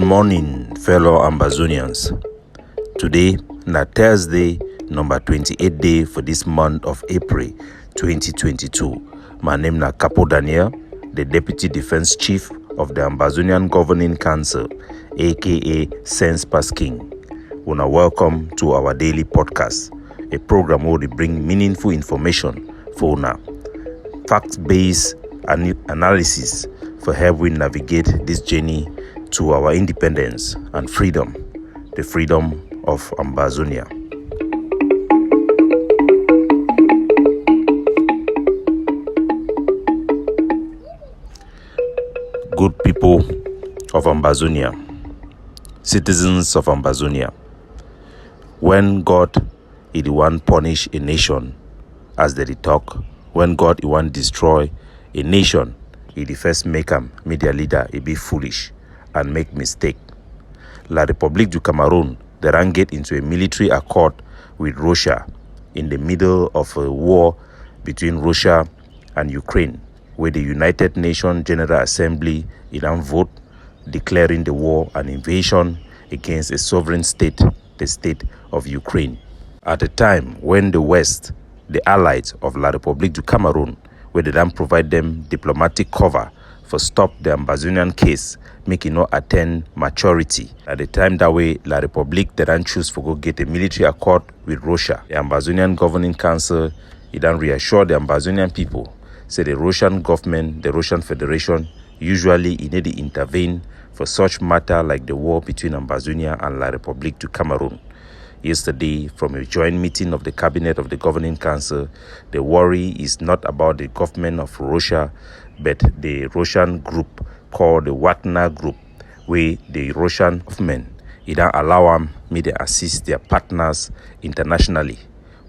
morning, fellow Ambazonians. Today, na Thursday, number 28 day for this month of April 2022. My name na Capo, the Deputy Defense Chief of the Ambazonian Governing Council, aka Sense Pass King. Una welcome to our daily podcast, a program where we bring meaningful information for una, fact-based analysis for help we navigate this journey to our independence and freedom, the freedom of Ambazonia. Good people of Ambazonia, citizens of Ambazonia, when God is the one punish a nation, as they talk, when God is one destroy a nation, he the first make media leader be foolish and make mistake. La République du Cameroon, they ran get into a military accord with Russia in the middle of a war between Russia and Ukraine, where the United Nations General Assembly didn't vote declaring the war an invasion against a sovereign state, the state of Ukraine. At a time when the West, the allies of La République du Cameroon, where they don't provide them diplomatic cover for stop the Ambazonian case, making no attain maturity. At the time that way, La République, they don't choose for go get a military accord with Russia. The Ambazonian Governing Council, it don't reassure the Ambazonian people, say the Russian government, the Russian Federation, usually it need to intervene for such matter like the war between Ambazonia and La République du Cameroon. Yesterday, from a joint meeting of the cabinet of the governing council, the worry is not about the government of Russia, but the Russian group called the Wagner Group, where the Russian government it don't allow them to assist their partners internationally.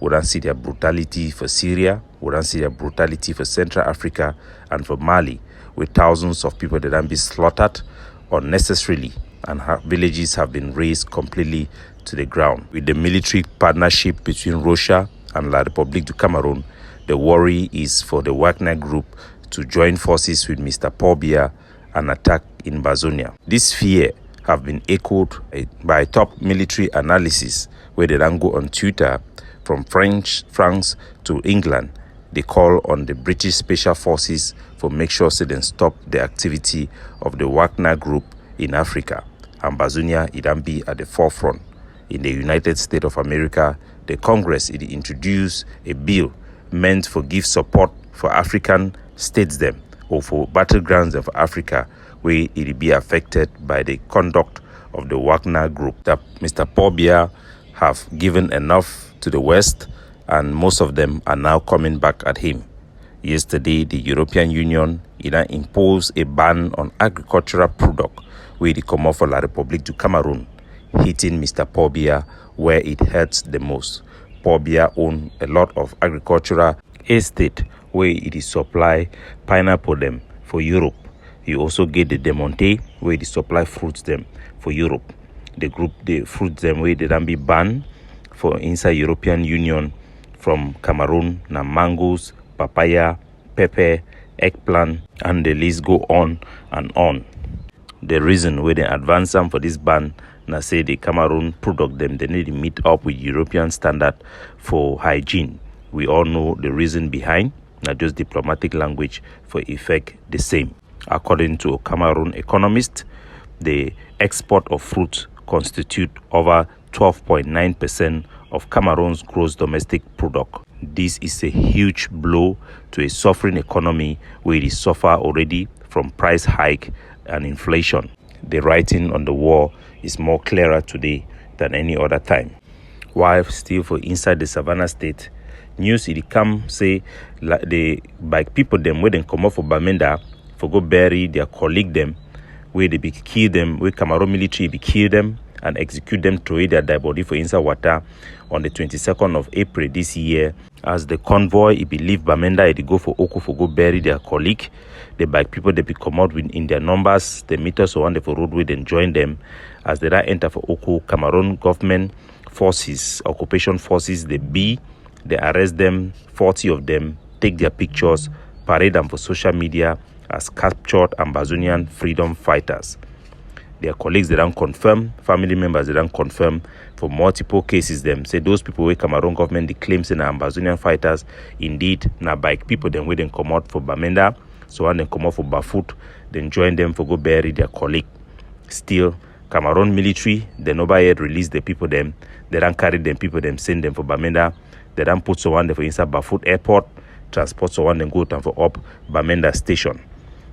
We don't see their brutality for Syria, we don't see their brutality for Central Africa and for Mali, with thousands of people that don't be slaughtered unnecessarily, and villages have been razed completely to the ground. With the military partnership between Russia and La République du Cameroon, the worry is for the Wagner Group to join forces with Mr. Paul Biya and attack in Ambazonia. This fear have been echoed by top military analysis where they then go on Twitter from France to England. They call on the British Special Forces for make sure so they stop the activity of the Wagner Group in Africa. Ambazonia it can be at the forefront. In the United States of America, the Congress it introduced a bill meant for give support for African states them or for battlegrounds of Africa where it be affected by the conduct of the Wagner Group. That Mr. Paul Biya have given enough to the West, and most of them are now coming back at him. Yesterday, the European Union imposed a ban on agricultural product where it come off for La République du Cameroon, hitting Mr. Paul Biya where it hurts the most. Paul Biya owns a lot of agricultural estate where it is supply pineapple them for Europe. He also get the Demonte where it supply fruits them for Europe. The fruits them where they don't be banned for inside European Union from Cameroon, na mangoes, papaya, pepper, eggplant, and the list go on and on. The reason why they advance them for this ban, na say the Cameroon product them, they need to meet up with European standard for hygiene. We all know the reason behind, not just diplomatic language for effect the same. According to a Cameroon economist, the export of fruit constitute over 12.9% of Cameroon's gross domestic product. This is a huge blow to a suffering economy where it is suffer already from price hike and inflation. The writing on the wall is more clearer today than any other time. While still for inside the Savannah state, news it come say the by people them where they come up for Bamenda for go bury their colleague them, where they be kill them, where Cameroon military be kill them and execute them to their dead body for inside water on the 22nd of April this year. As the convoy it be leave Bamenda, it go for Oko for go bury their colleague. The bike people they be come out in their numbers, the meters or one they for roadway then join them as they enter for Oko. Cameroon government forces, occupation forces, they arrest them, 40 of them, take their pictures, parade them for social media as captured Ambazonian freedom fighters. Their colleagues, they don't confirm. Family members, they don't confirm. For multiple cases, them say those people where Cameroon government they claim say na Ambazonian fighters, indeed na bike people them where they come out for Bamenda, so when they come out for Bafut, then join them for go bury their colleague. Still, Cameroon military, they never yet release the people them. They don't carry them people them, send them for Bamenda. They don't put someone there for inside Bafut airport, transport someone then go down for up Bamenda station.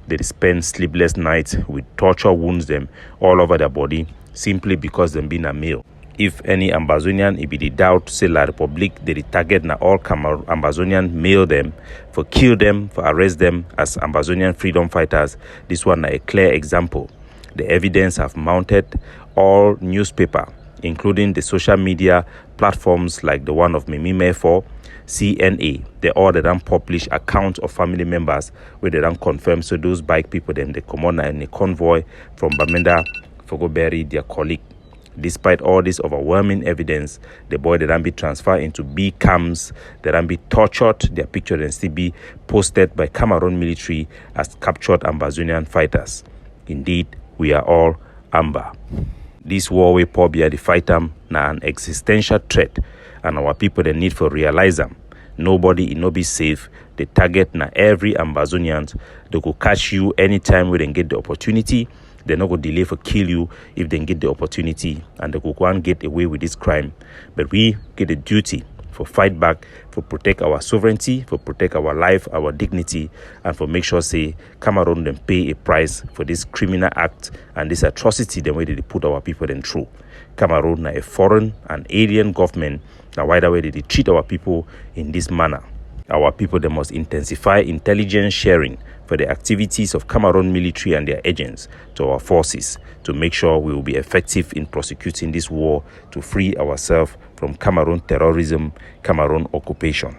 They spend sleepless nights with torture wounds them all over their body simply because them being a male. If any Ambazonian, it be the doubt, say La Republic, they target na all Ambazonian male them, for kill them, for arrest them as Ambazonian freedom fighters. This one a clear example. The evidence have mounted all newspaper, including the social media platforms like the one of Mimime for CNA. They all they don't publish accounts of family members where they don't confirm. So those bike people then they come on in a convoy from Bamenda for go bury their colleague. Despite all this overwhelming evidence, the boy they don't be transferred into B camps, they don't be tortured, their picture then still be posted by Cameroon military as captured Ambazonian fighters. Indeed, we are all Amba. This war we pobia the fight them na an existential threat, and our people they need for realize them. Nobody in no be safe. The target na every Ambazonian. They go catch you anytime we then get the opportunity. They not go delay for kill you if they get the opportunity, and they go and get away with this crime. But we get a duty for fight back, for protect our sovereignty, for protect our life, our dignity, and for make sure say Cameroon then pay a price for this criminal act and this atrocity the way they put our people then through. Cameroon na a foreign and alien government. Now why the way they treat our people in this manner. Our people they must intensify intelligence sharing for the activities of Cameroon military and their agents to our forces to make sure we will be effective in prosecuting this war to free ourselves from Cameroon terrorism, Cameroon occupation.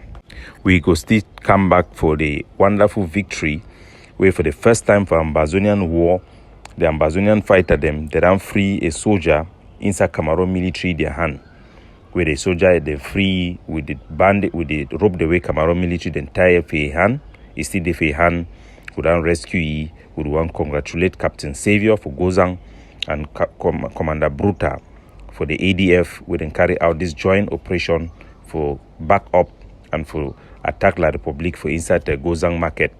We go still come back for the wonderful victory where for the first time for Ambazonian war, the Ambazonian fighter them, they don't free a soldier inside Cameroon military their hand. Where the soldier they free with the bandit with the rope the way Cameroon military the entire for hand. It's still the for hand would then rescue ye, would want congratulate Captain Savior for Gozang and Commander Bruta for the ADF would then carry out this joint operation for back up and for attack La Republic for inside the Gozang market.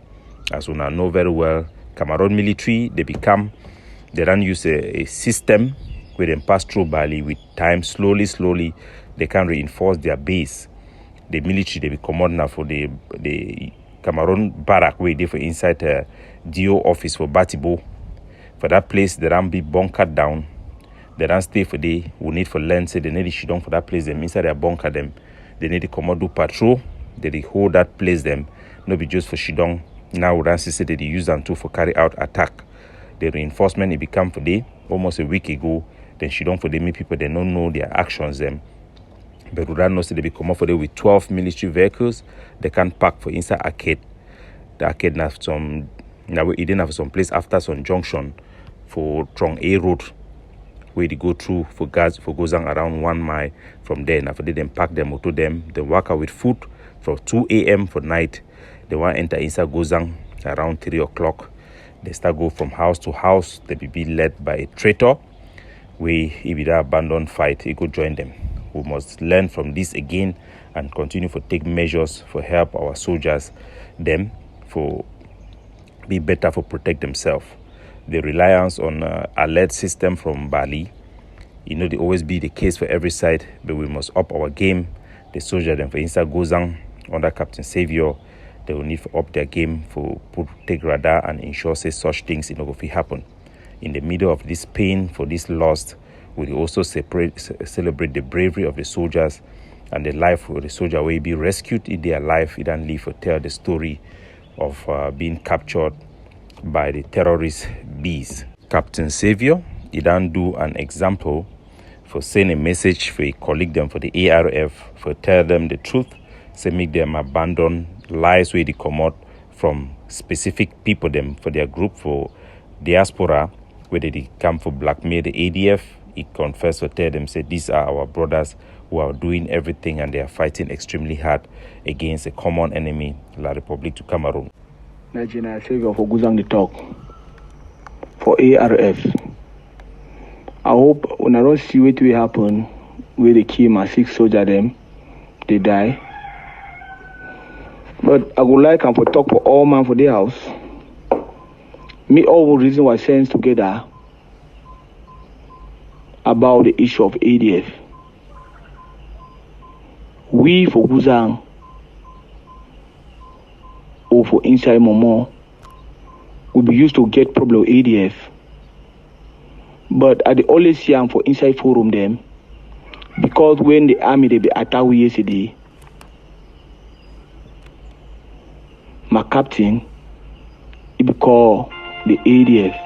As we now know very well, Cameroon military they don't use a system where they pass through Bali with time slowly they can reinforce their base. The military they become on now for the Cameroon barrack where they for inside the DO office for Batibo. For that place they don't be bunkered down. They don't stay for the we need for land, say they need to shut down for that place them inside their bunker them. They need to come out do patrol. They hold that place them. Not be just for shut down. Now we don't see they use them too for carry out attack. The reinforcement it become for the almost a week ago. Then she don't for the people they don't know their actions them. But we don't know say they be come up for them with 12 military vehicles. They can park for inside arcade. The arcade have some now it didn't have some place after some junction for Trong A road where they go through for guards for Gozang around 1 mile from there. Now for they then pack them motor them, they work out with food from 2 a.m. for night. They want to enter inside Gozang around 3 o'clock. They start go from house to house. They be led by a traitor. We if it abandoned fight, he could join them. We must learn from this again and continue to take measures for help our soldiers, them for be better for protect themselves. The reliance on alert system from Bali, they always be the case for every side, but we must up our game. The soldier them for inside Gozang under Captain Savior, they will need to up their game for take radar and ensure say such things go happen. In the middle of this pain for this loss, we also celebrate the bravery of the soldiers and the life of the soldier will be rescued in their life. He don't live to tell the story of being captured by the terrorist bees. Captain Savior, he don't do an example for send a message for a colleague them for the ARF for tell them the truth, say make them abandon lies where they come out from specific people them for their group for diaspora where they come for blackmail the ADF. He confessed or tell them say these are our brothers who are doing everything and they are fighting extremely hard against a common enemy, La Republic to Cameroon. Nigeria Savior for Guzang the talk for ARF. I hope when I don't see what will happen, where they kill my 6 soldiers them, they die. But I would like to talk for all man for their house. Me all the reason why sends together about the issue of ADF. We for Guzang or for inside Momo will be used to get problem with ADF. But I always see them for inside forum them because when the army they be attacked yesterday, my captain he be call the ADF.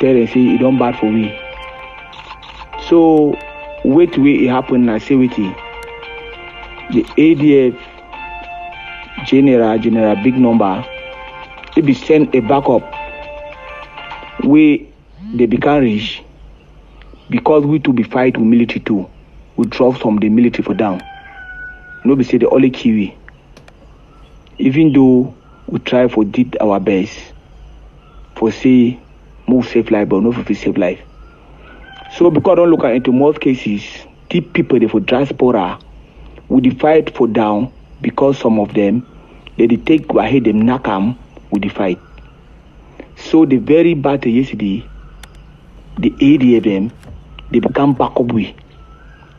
Tell them say it don't bad for me. So wait it happen and say wait it. The ADF general big number it be send a backup where they become rich because we to be fight with military too. We drop from the military for down. No be say the only Kiwi. Even though we try for did our best for say move safe life but not for save life. So because I don't look into most cases, deep people they for diaspora we fight for down because some of them they take ahead them knock them with the fight. So the very battle yesterday, the ADF them they become back up with.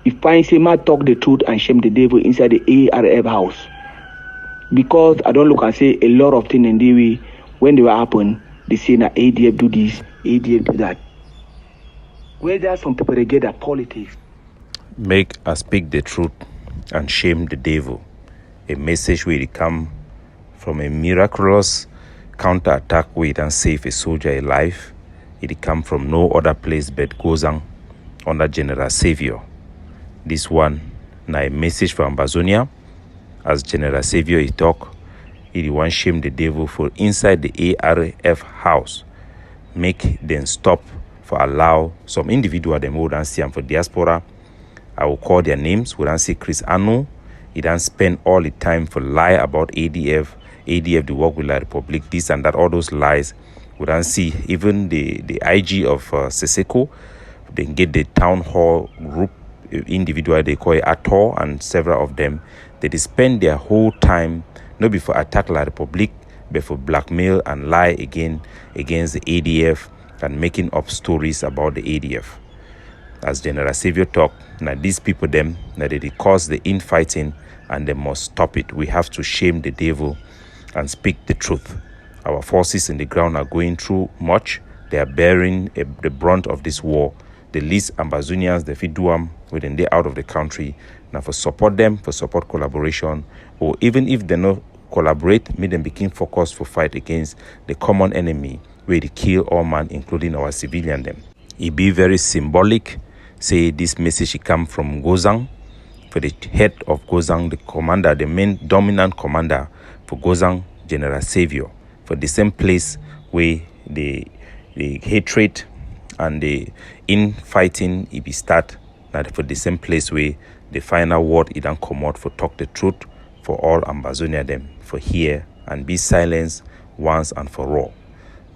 If I say man talk the truth and shame the devil inside the ARF house. Because I don't look and say a lot of things in the way when they will happen, they say that ADF do this, ADF do that. Where there are some people they get that politics. Make us speak the truth and shame the devil. A message where it come from a miraculous counter-attack where it and save a soldier alive. It come from no other place but Gozang under General Savior. This one now a message from Ambazonia. As General Savior he talk, he want shame the devil for inside the ARF house. Make them stop for allow some individual them who don't see them for diaspora. I will call their names. We don't see Chris Anu. He don't spend all the time for lie about ADF. ADF the work with La Republic, this and that, all those lies. We don't see even the IG of Seseko. They get the town hall group individual they call it Ator and several of them. They spend their whole time not before attack La Republic, but for blackmail and lie again against the ADF and making up stories about the ADF. As General Savior talk, now these people them now they cause the infighting and they must stop it. We have to shame the devil and speak the truth. Our forces in the ground are going through much. They are bearing the brunt of this war. The least Ambazonians, they fit do them within they out of the country. Now for support them, for support collaboration, or even if they not collaborate, make them begin focused for fight against the common enemy, where they kill all man, including our civilian them. It be very symbolic. Say this message come from Gozang, for the head of Gozang, the commander, the main dominant commander for Gozang, General Savior, for the same place where the hatred and the infighting it be start, not for the same place where the final word it don't come out for talk the truth for all Ambazonia them for hear and be silenced once and for all.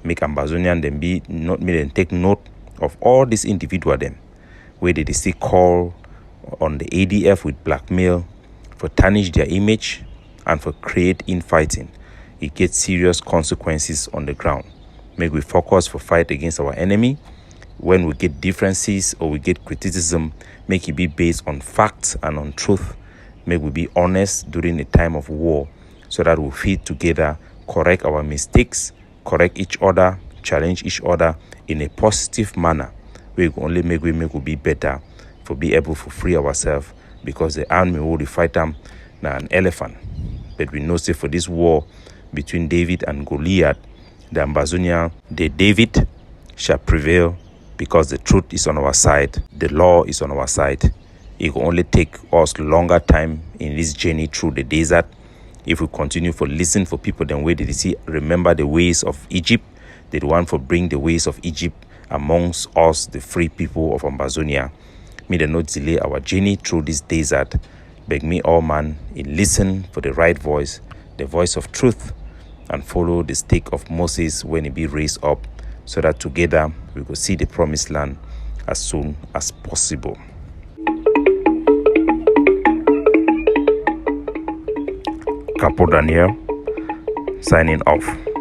Make Ambazonian them be not me and take note of all these individual them where they still call on the ADF with blackmail for tarnish their image and for create infighting. It gets serious consequences on the ground. Make we focus for fight against our enemy. When we get differences or we get criticism, make it be based on facts and on truth. Make we be honest during a time of war so that we fit together, correct our mistakes, correct each other, challenge each other in a positive manner. We only make we be better for be able to free ourselves because the army will fight them now an elephant. But we know say for this war between David and Goliath, the Ambazonia, the David shall prevail because the truth is on our side, the law is on our side. It will only take us longer time in this journey through the desert if we continue for listen for people then where did they see remember the ways of Egypt. They want for bring the ways of Egypt amongst us, the free people of Ambazonia. May they not delay our journey through this desert. Beg me all man in listen for the right voice, the voice of truth, and follow the stick of Moses when he be raised up, so that together we will see the promised land as soon as possible. Capo Daniel, signing off.